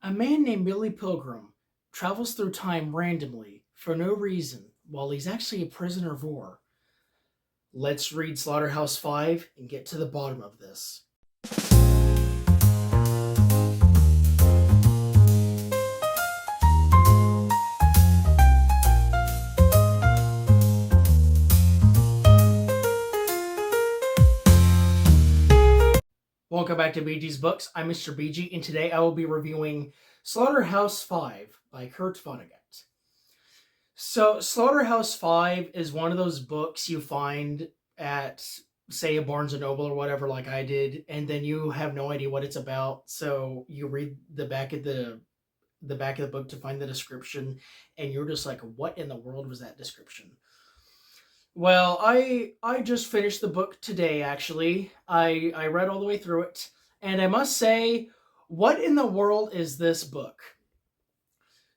A man named Billy Pilgrim travels through time randomly for no reason while he's actually a prisoner of war. Let's read Slaughterhouse-Five and get to the bottom of this. Welcome back to BG's Books. I'm Mr. BG, and today I will be reviewing Slaughterhouse-Five by Kurt Vonnegut. So, Slaughterhouse-Five is one of those books you find at, say, a Barnes & Noble or whatever, like I did, and then you have no idea what it's about, so you read the back of the book to find the description, and you're just like, what in the world was that description? Well, I just finished the book today, actually. I read all the way through it, and I must say, what in the world is this book?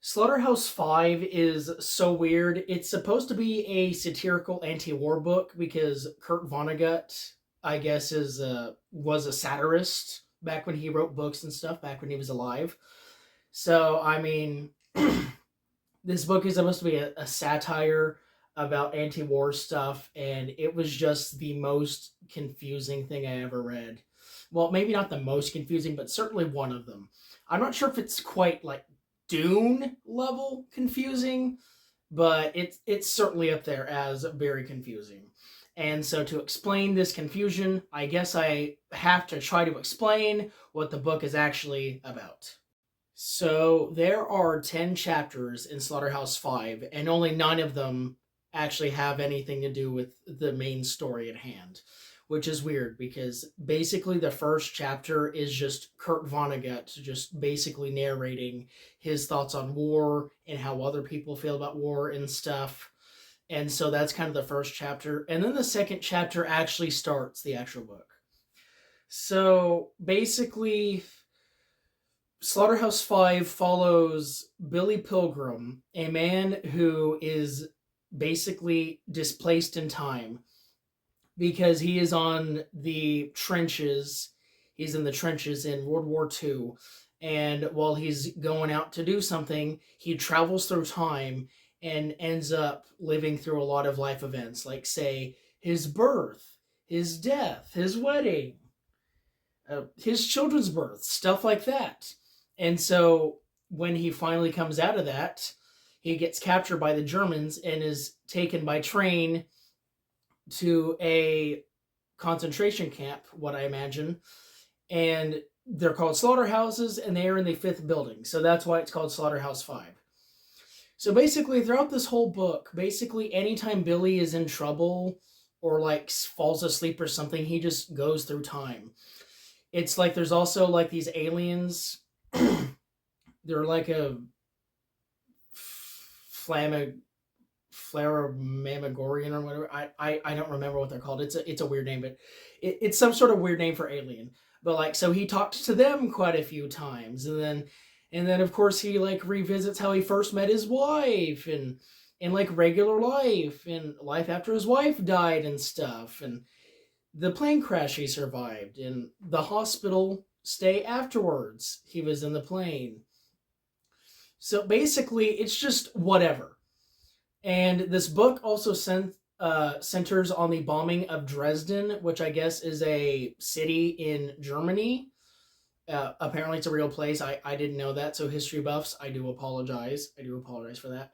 Slaughterhouse-Five is so weird. It's supposed to be a satirical anti-war book because Kurt Vonnegut, I guess, was a satirist back when he wrote books and stuff, back when he was alive. So, I mean, this book is supposed to be a satire about anti-war stuff, and it was just the most confusing thing I ever read. Well, maybe not the most confusing, but certainly one of them. I'm not sure if it's quite like Dune level confusing, but it's certainly up there as very confusing. And so to explain this confusion, I guess I have to try to explain what the book is actually about. So there are 10 chapters in Slaughterhouse-Five, and only 9 of them actually have anything to do with the main story at hand, which is weird because basically the first chapter is just Kurt Vonnegut just basically narrating his thoughts on war and how other people feel about war and stuff. And so that's kind of the first chapter. And then the second chapter actually starts the actual book. So basically, Slaughterhouse-Five follows Billy Pilgrim, a man who is basically displaced in time because he is on the trenches. He's in the trenches in World War II, and while he's going out to do something, he travels through time and ends up living through a lot of life events, like, say, his birth, his death, his wedding, his children's birth, stuff like that. And so when he finally comes out of that, he gets captured by the Germans and is taken by train to a concentration camp, what I imagine. And they're called slaughterhouses, and they are in the 5th building. So that's why it's called Slaughterhouse-Five. So basically, throughout this whole book, basically anytime Billy is in trouble or like falls asleep or something, he just goes through time. It's like there's also like these aliens. They're like a Flaramamagorian or whatever. I don't remember what they're called. It's a weird name, but it's some sort of weird name for alien. But like, so he talked to them quite a few times, and then of course he like revisits how he first met his wife and like regular life and life after his wife died and stuff, and the plane crash he survived and the hospital stay afterwards he was in the plane. So basically, it's just whatever. And this book also centers on the bombing of Dresden, which I guess is a city in Germany. Apparently, it's a real place. I didn't know that, so history buffs, I do apologize. I do apologize for that.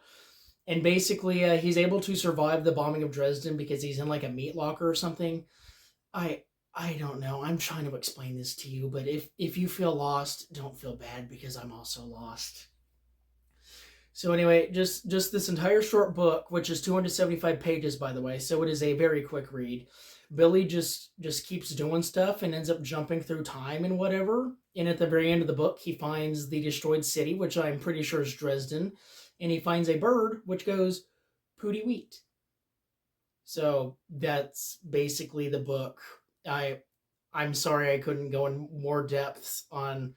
And basically, he's able to survive the bombing of Dresden because he's in like a meat locker or something. I don't know. I'm trying to explain this to you, but if you feel lost, don't feel bad because I'm also lost. So anyway, just this entire short book, which is 275 pages, by the way, so it is a very quick read. Billy just keeps doing stuff and ends up jumping through time and whatever. And at the very end of the book, he finds the destroyed city, which I'm pretty sure is Dresden. And he finds a bird, which goes, "Pooty wheat." So that's basically the book. I'm sorry I couldn't go in more depths on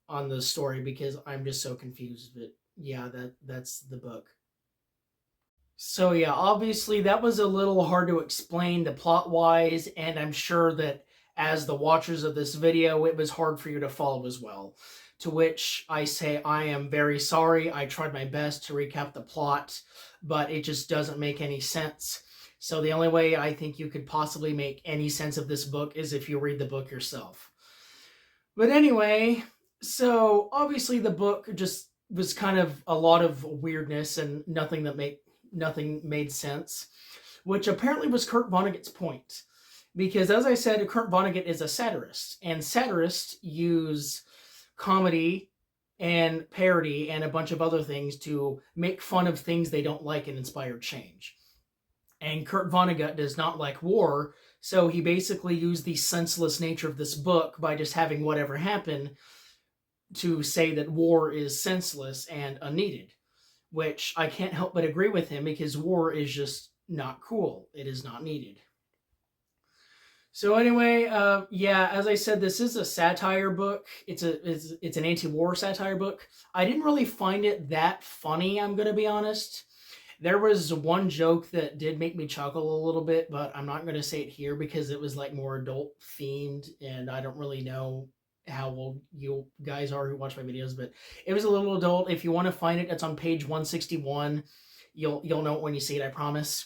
the story because I'm just so confused, but yeah, that's the book. So yeah, obviously that was a little hard to explain the plot-wise, and I'm sure that as the watchers of this video, it was hard for you to follow as well. to which I say I am very sorry. I tried my best to recap the plot, but it just doesn't make any sense. So the only way I think you could possibly make any sense of this book is if you read the book yourself. But anyway, so obviously the book just was kind of a lot of weirdness and nothing made sense, which apparently was Kurt Vonnegut's point. Because as I said, Kurt Vonnegut is a satirist, and satirists use comedy and parody and a bunch of other things to make fun of things they don't like and inspire change. And Kurt Vonnegut does not like war, so he basically used the senseless nature of this book by just having whatever happen to say that war is senseless and unneeded, which I can't help but agree with him, because war is just not cool. It is not needed. So anyway, yeah, as I said, this is a satire book. It's an anti-war satire book. I didn't really find it that funny, I'm going to be honest. There was one joke that did make me chuckle a little bit, but I'm not going to say it here because it was like more adult themed, and I don't really know how old you guys are who watch my videos, but it was a little adult. If you want to find it, it's on page 161. You'll know it when you see it, I promise.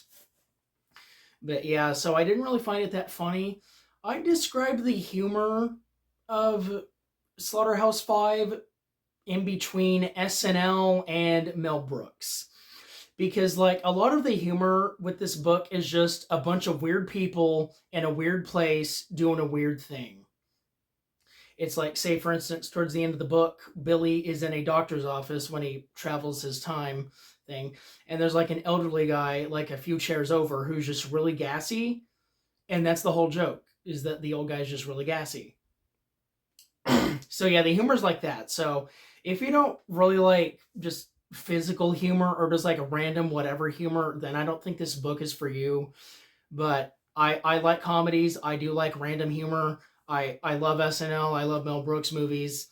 But yeah, so I didn't really find it that funny. I described the humor of Slaughterhouse-Five in between SNL and Mel Brooks. Because, like, a lot of the humor with this book is just a bunch of weird people in a weird place doing a weird thing. It's like, say, for instance, towards the end of the book, Billy is in a doctor's office when he travels his time thing, and there's like an elderly guy like a few chairs over who's just really gassy, and that's the whole joke, is that the old guy's just really gassy. So yeah, the humor's like that. So if you don't really like just physical humor or just like a random whatever humor, then I don't think this book is for you. But I like comedies. I do like random humor. I love SNL. I love Mel Brooks movies.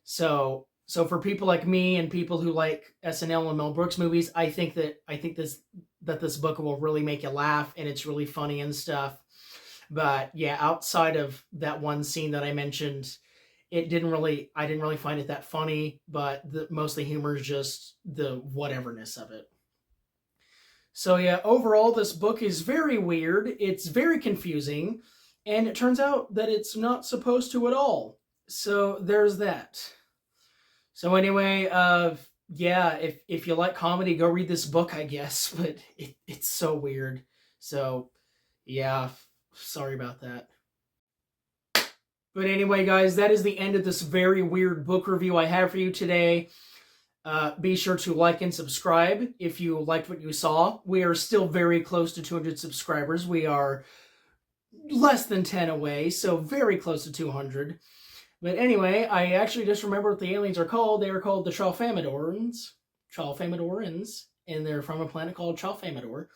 So for people like me and people who like SNL and Mel Brooks movies, I think this book will really make you laugh, and it's really funny and stuff. But yeah, outside of that one scene that I mentioned, I didn't really find it that funny, but most of the humor is just the whateverness of it. So yeah, overall, this book is very weird. It's very confusing, and it turns out that it's not supposed to at all. So there's that. So anyway, yeah, if you like comedy, go read this book, I guess. But it's so weird. So yeah, sorry about that. But anyway, guys, that is the end of this very weird book review I have for you today. Be sure to like and subscribe if you liked what you saw. We are still very close to 200 subscribers. We are less than 10 away, so very close to 200. But anyway, I actually just remember what the aliens are called. They are called the Tralfamadorans. And they're from a planet called Tralfamador.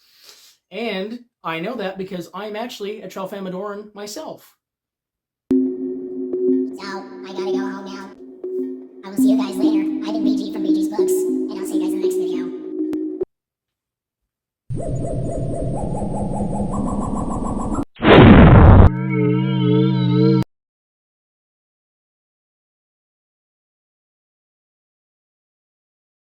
And I know that because I'm actually a Tralfamadoran myself. So, I gotta go home now. I will see you guys later. I've been BG from BG's Books, and I'll see you guys in the next video.